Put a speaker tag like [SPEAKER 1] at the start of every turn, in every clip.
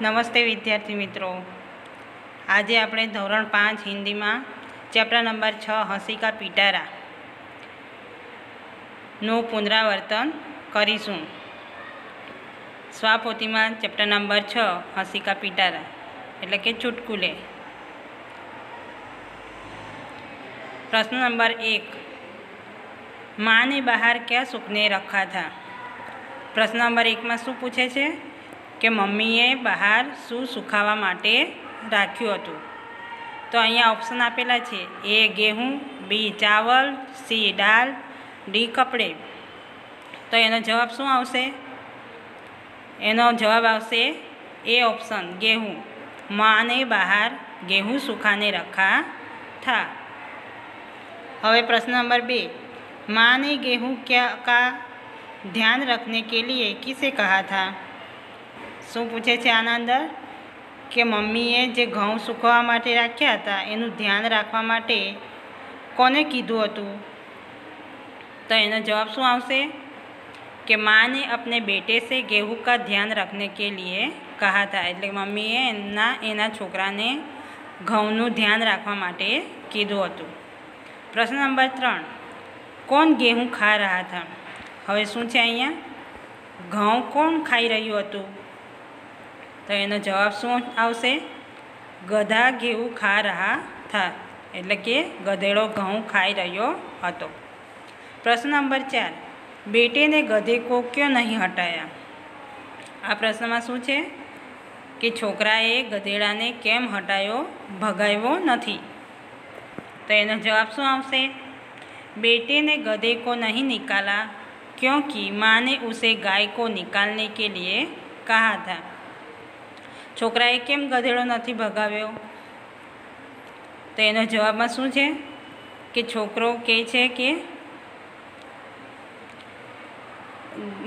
[SPEAKER 1] નમસ્તે વિદ્યાર્થી મિત્રો, આજે આપણે ધોરણ 5 હિન્દીમાં ચેપ્ટર નંબર 6 હસી કા પિટારા નું પુનરાવર્તન કરીશું. સ્વાપોથીમાં ચેપ્ટર નંબર 6 હસી કા પિટારા એટલે કે ચુટકુલે. પ્રશ્ન નંબર 1, माँ ने बाहर क्या सूखने रखा था. प्रश्न नंबर 1 में शू पूछे छे कि मम्मीए बहार शू सुखावा माटे राख्युं हतुं. तो अहींया ऑप्शन आपेला छे, ए गेहूँ, बी चावल, सी दाल, डी कपड़े. तो एनो जवाब शुं आवशे? एनो जवाब आवशे ए ऑप्शन गेहूँ. माँ ने बाहर गेहूँ सुखाने रखा था. हवे प्रश्न नंबर 2, माँ ने गेहूँ का ध्यान रखने के लिए किसे कहा था. શું પૂછે છે આના અંદર કે મમ્મીએ જે ઘઉં સૂકવવા માટે રાખ્યા હતા એનું ધ્યાન રાખવા માટે કોને કીધું હતું. તો એનો જવાબ શું આવશે કે माँ ने अपने बेटे से गेहूँ का ध्यान रखने के लिए कहा था. એટલે મમ્મીએ એના છોકરાને ઘઉંનું ધ્યાન રાખવા માટે કીધું હતું. પ્રશ્ન નંબર 3, કોણ गेहूँ खा रहा था. હવે શું છે અહીંયા, ઘઉં કોણ ખાઈ રહ્યું હતું. तो एनो जवाब शू आवशे? गधा गेहूँ खा रहा था एटले के गधेड़ो घऊँ खाई रह्यो हतो. प्रश्न नंबर 4, बेटे ने गधे को क्यों नहीं हटाया. आ प्रश्न में शू छे कि छोकराए गधेड़ाने केम हटायो, भगाव्यो नथी. तो एनो जवाब शू आवशे? बेटे ने गधे को नहीं निकाला क्योंकि माँ ने उसे गाय को निकालने के लिए कहा था. છોકરાએ કેમ ગધેડો નથી ભગાવ્યો. તો એનો જવાબમાં શું છે કે છોકરો કહે છે કે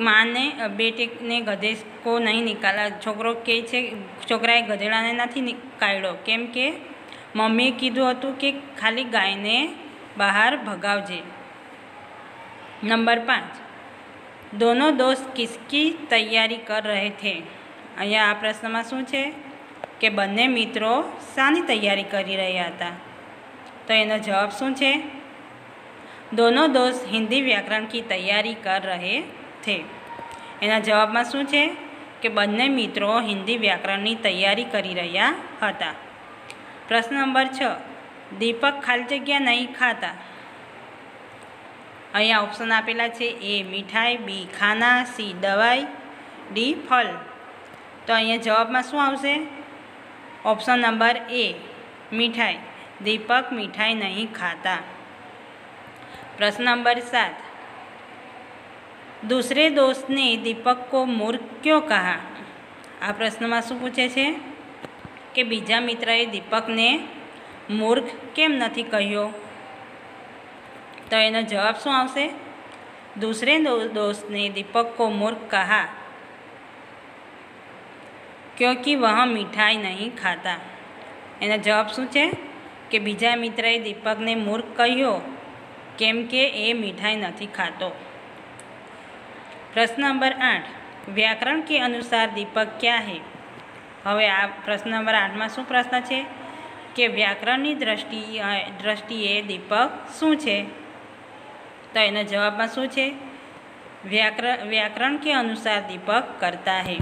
[SPEAKER 1] માને બેટે ને ગધે કો નહીં નિકાલા. છોકરો કહે છે છોકરાએ ગધેડાને નથી કાઢ્યો કેમ કે મમ્મીએ કીધું હતું કે ખાલી ગાયને બહાર ભગાવજે. નંબર 5, दोनों दोस्त किसकी तैयारी कर रहे थे. અહીંયા આ પ્રશ્નમાં શું છે કે બંને મિત્રો શાની તૈયારી કરી રહ્યા હતા. તો એનો જવાબ શું છે? दोनों दोस्त हिंदी व्याकरण की तैयारी कर रहे थे. એના જવાબમાં શું છે કે બંને મિત્રો હિન્દી વ્યાકરણની તૈયારી કરી રહ્યા હતા. પ્રશ્ન નંબર 6, દીપક ખાલી જગ્યા નહીં खाता. અહીંયા ઓપ્શન આપેલા છે, એ મીઠાઈ, બી ખાના, સી દવાઈ, ડી ફળ. तो अँ जवाब में शू आवशे? ऑप्शन नंबर ए मिठाई. दीपक मिठाई नहीं खाता. प्रश्न नंबर 7, दूसरे दोस्त ने दीपक को मूर्ख क्यों कहा. आ प्रश्न में शू पूछे छे कि बीजा मित्रए दीपक ने मूर्ख केम नहीं कह्यो. तो एनो जवाब शू आवशे? दूसरे दोस्त ने दीपक को मूर्ख कहा क्योंकि वह मिठाई नहीं खाता. एना जवाब शू छे कि बीजा मित्रए दीपक ने मूर्ख कह्यो केम के ए मिठाई नहीं खातो. प्रश्न नंबर 8, व्याकरण के अनुसार दीपक क्या है. हवे आ प्रश्न नंबर 8 में शू प्रश्न है कि व्याकरणनी दृष्टिए दीपक शू छे. तो एना जवाब में शू छे? व्याकरण के अनुसार दीपक करता है.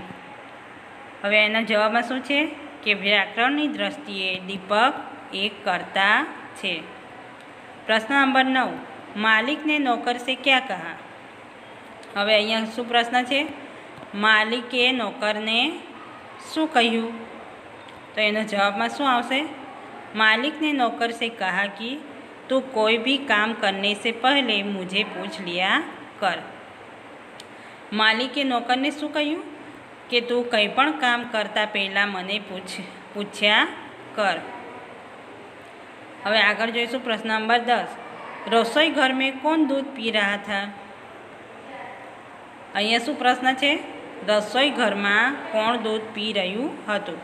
[SPEAKER 1] હવે એના જવાબમાં શું છે કે વ્યાકરણની દૃષ્ટિએ દીપક એક કર્તા છે. પ્રશ્ન નંબર 9, માલિક ને નોકર સે ક્યા કહા. હવે અહીંયા શું પ્રશ્ન છે? માલિકે નોકરને શું કહ્યું. તો એનો જવાબમાં શું આવશે? मालिक ने नौकर से कहा कि तू कोई भी काम करने से पहले मुझे पूछ लिया कर. मालिके नौकरने શું કહ્યું કે તું કંઈ પણ કામ કરતાં પહેલાં મને પૂછ્યા કર. હવે આગળ જોઈશું પ્રશ્ન નંબર 10, રસોઈ ઘર में कौन दूध पी रहा था. અહીંયા શું પ્રશ્ન છે? રસોઈ ઘરમાં કોણ દૂધ પી રહ્યું હતું.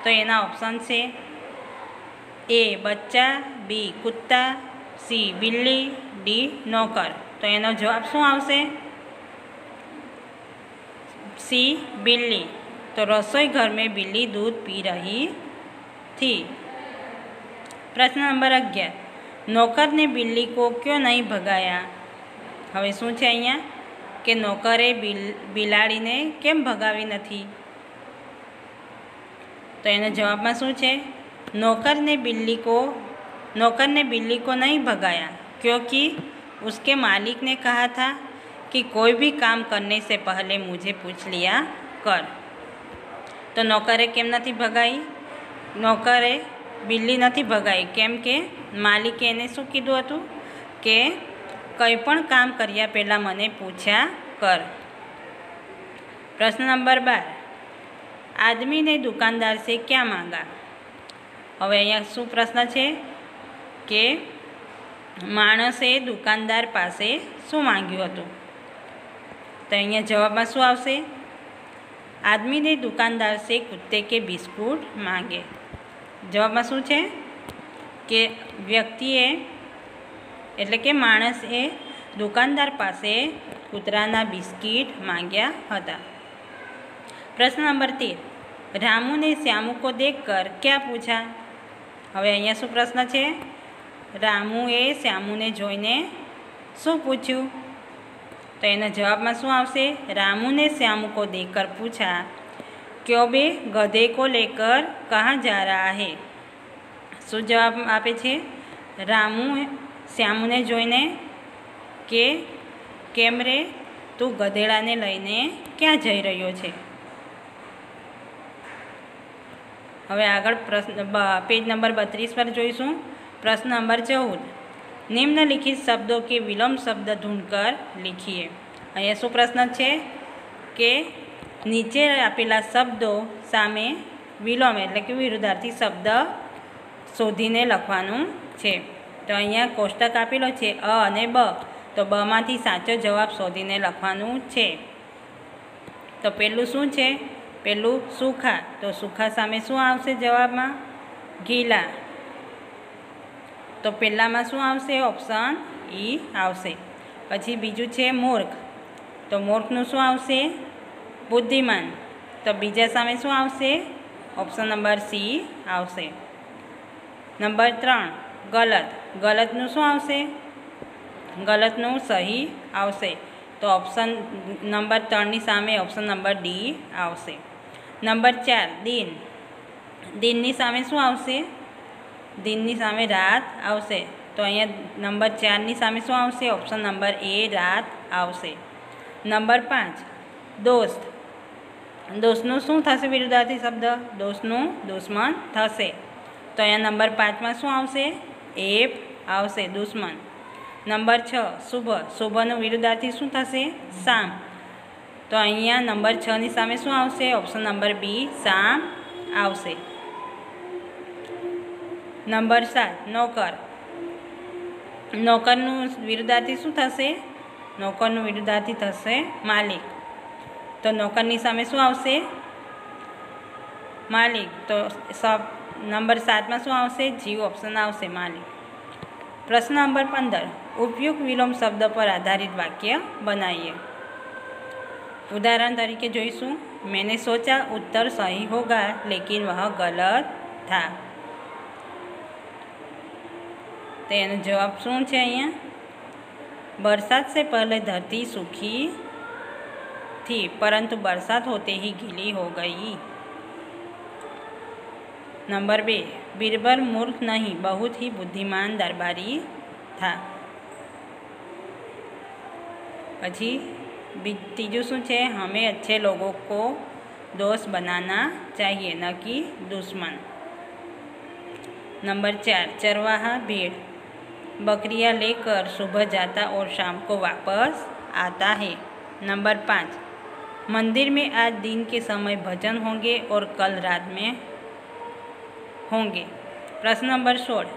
[SPEAKER 1] તો એના ઓપ્શન છે, ए बच्चा, बी कुत्ता, सी बिल्ली, डी नौकर. तो एनो जवाब शू आवशे? सी बिल्ली. तो रसोई घर में बिल्ली दूध पी रही थी। प्रश्न नंबर 11, नौकर ने बिल्ली को क्यों नहीं भगाया? हवे शुं छे अहींया के नौकरे बिलाड़ीने केम भगावी नथी? तो एना जवाबमां शुं छे? नौकर ने बिल्ली को नहीं भगाया क्योंकि उसके मालिक ने कहा था कि कोई भी काम करने से पहले मुझे पूछ लिया कर। तो नौकरे केम नथी भगाई? नौकरे बिल्ली नथी भगाई केम के मालिके एने शुं कीधुं हतुं के कई पण काम कर्या पहेला मने पूछ्या कर। प्रश्न नंबर 12, आदमी ने दुकानदार से क्या मांगा? हवे अहींया शुं प्रश्न छे के माणसे दुकानदार पासे शुं मांग्युं हतुं? तो अहींया जवाबमां शुं आवशे? आदमी ने दुकानदार से कुत्ते के बिस्कुट मांगे। जवाबमां शुं छे के व्यक्तिए एटले के माणसे दुकानदार पासे कूतराना बिस्किट मांग्या हता। प्रश्न नंबर 13, रामू ने श्यामू को देखकर क्या पूछा? हवे अहींया शुं प्रश्न छे? रामुए श्यामूने जोईने शुं पूछ्युं? तो एना जवाबमां शुं आवशे? रामू ने श्यामू को देखकर पूछा, क्यों बे गधे को लेकर कहाँ जा रहा है? शुं जवाब आपे छे? रामू श्यामूने जोईने के केम रे तू गधेड़ाने लईने क्यां जई रह्यो छे? हवे आगळ प्रश्न पेज नंबर 32 पर जोईशुं। प्रश्न नंबर 14, निम्नलिखित शब्दों के विलोम शब्द ढूंढकर लिखिए। अहींया शुं प्रश्न छे के नीचे आपेला शब्दों सामे विलोम एटले के विरुद्धार्थी शब्द शोधीने लखवानुं छे। तो अहींया कोष्टक आपेलो छे अ अने ब, तो ब मांथी साचो जवाब शोधीने लखवानुं छे। तो पेલું શું છે? પેલું સુખા, તો સુખા સામે શું આવશે જવાબમાં? ગીલા। તો પહેલામાં શું આવશે? ઓપ્શન ઈ આવશે। પછી બીજું છે મૂર્ખ, તો મૂર્ખનું શું આવશે? બુદ્ધિમાન। તો બીજા સામે શું આવશે? ઓપ્શન નંબર સી આવશે। નંબર 3, ગલત, ગલતનું શું આવશે? ગલતનું સહી આવશે। तो ऑप्शन नंबर 3 ની સામે ऑप्शन नंबर डी આવશે। नंबर 4, दिन, दिनની સામે શું આવશે? દિનની સામે રાત આવશે। તો અહીંયા નંબર 4 ની સામે શું આવશે? ऑप्शन नंबर ए રાત આવશે। नंबर 5, दोस्त, दोस्तનું શું થશે વિરુદ્ધાર્થી શબ્દ? दोस्तનું दुश्मन થશે। તો અહીંયા નંબર 5 માં શું આવશે? એપ આવશે, दुश्मन। नंबर 6, सुबह, सुबहનું વિરુદ્ધાર્થી શું થશે? શામ। તો અહીંયા નંબર 6 ની સામે શું આવશે? ઓપ્શન નંબર બી શામ આવશે। નંબર 7, નોકર, નોકરનું વિરુદ્ધાર્થી શું થશે? નોકરનું વિરુદ્ધાર્થી થશે માલિક। તો નોકરની સામે શું આવશે? માલિક। તો નંબર 7 માં શું આવશે? જી ઓપ્શન આવશે, માલિક। प्रश्न नंबर 15, उपयुक्त विलोम शब्द पर आधारित वाक्य बनाइए। उदाहरण तरीके जोईशुं, मैंने सोचा उत्तर सही होगा लेकिन वह गलत था। तो एनो जवाब शुं छे अहींया? बरसात से पहले धरती सूखी थी परंतु बरसात होते ही गीली हो गई। नंबर 2, बीरबल मूर्ख नहीं बहुत ही बुद्धिमान दरबारी था। पछी तीजू शू है? हमें अच्छे लोगों को दोस्त बनाना चाहिए न कि दुश्मन। नंबर 4, चरवाहा भेड़ बकरियां लेकर सुबह जाता और शाम को वापस आता है। नंबर 5, मंदिर में आज दिन के समय भजन होंगे और कल रात में होंगे। प्रश्न नंबर 16,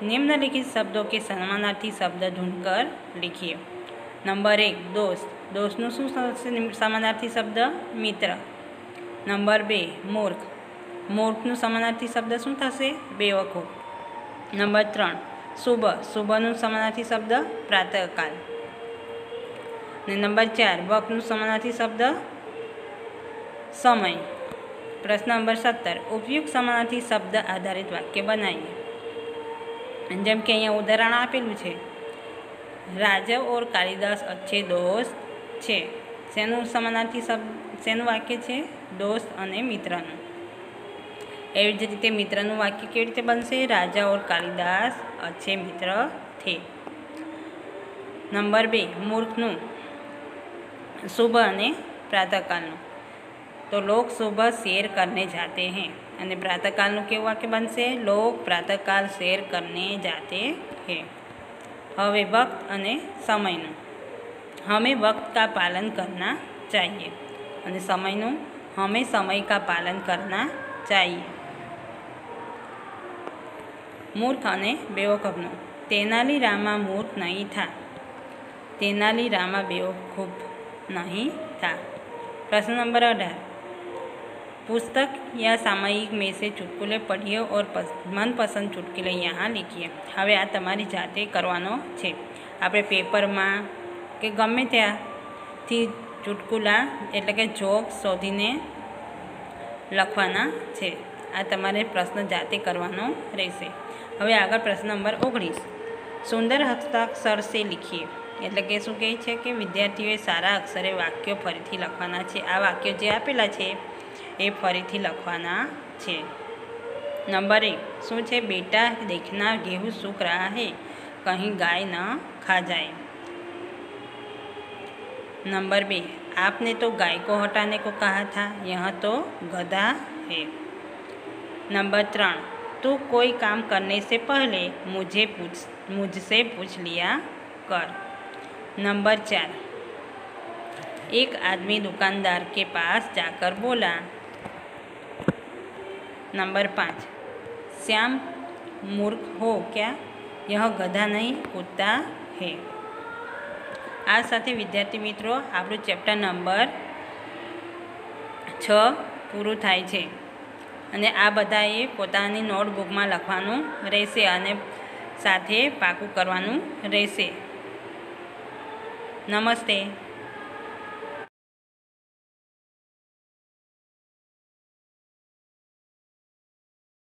[SPEAKER 1] निम्नलिखित शब्दों के समानार्थी शब्द ढूंढकर लिखिए। नंबर 1, दोस्त, दोस्तનું શું થશે સમાનાર્થી શબ્દ? મિત્ર। નંબર 2, મૂર્ખ, મૂર્ખનું સમાનાર્થી શબ્દ શું થશે? બેવકૂફ। નંબર 3, સુબહ, સુબહનું સમાનાર્થી શબ્દ પ્રાતઃકાલ। ને નંબર 4, વકનું સમાનાર્થી શબ્દ સમય। प्रश्न नंबर 17 उपयुक्त समानार्थी शब्द आधारित वाक्य बनाइए। જેમ કે અહીંયા ઉદાહરણ આપેલું છે, રાજા ઓર કાલિદાસ અચ્છે દોસ્ત છે। શેનું સમાનાર્થી શબ્દ, શેનું વાક્ય છે? દોસ્ત અને મિત્રનું। એવી જ રીતે મિત્રનું વાક્ય કેવી રીતે બનશે? રાજા ઓર કાલિદાસ અચ્છે મિત્ર થે। નંબર 2 મૂર્ખનું સુબહ અને પ્રાતઃકાલનું। તો લોग सुबह सैर करने जाते हैं અને પ્રાતઃકાલનું કેવું વાક્ય બનશે? લોग प्रातःकाल सैर करने जाते हैं। હવે વક્ત અને સમયનું, हमें वक्त का पालन करना चाहिए અને સમયનું, हमें समय का पालन करना चाहिए। મૂર્ખ અને બેવકૂફનું, તેનાલી રામા મૂર્ખ નહીં था, તેનાલી રામા बेवकूफ नहीं था। प्रश्न नंबर 18 पुस्तक या सामयिक में से चुटकुले पढ़िए और मनपसंद चुटकुले यहाँ लिखिए। હવે આ તમારી જાતે કરવાનો છે। આપણે પેપરમાં કે ગમે ત્યાંથી ચુટકુલા એટલે કે જોક્સ શોધીને લખવાના છે। આ તમારે પ્રશ્ન જાતે કરવાનો રહેશે। હવે આગળ પ્રશ્ન નંબર 19 સુંદર હસ્તાક્ષર સે લીખીએ। એટલે કે શું કહે છે કે વિદ્યાર્થીઓએ સારા અક્ષરે વાક્યો ફરીથી લખવાના છે। આ વાક્યો જે આપેલા છે એ ફરીથી લખવાના છે। નંબર 1 શું છે? બેટા देखना गेहूँ सूख रहा है, कहीं गाय न खा जाए। नंबर 2 आपने तो गाय को हटाने को कहा था, यह तो गधा है। नंबर 3 तू कोई काम करने से पहले मुझसे पूछ लिया कर। नंबर 4 एक आदमी दुकानदार के पास जाकर बोला। नंबर 5 श्याम मूर्ख हो क्या, यह गधा नहीं कुत्ता है। आ साथे विद्यार्थी मित्रों આપણું ચેપ્ટર નંબર 6 પૂરું થાય છે અને આ બધાએ પોતાની નોટબુકમાં લખવાનું રહેશે અને સાથે પાકું કરવાનું રહેશે। નમસ્તે।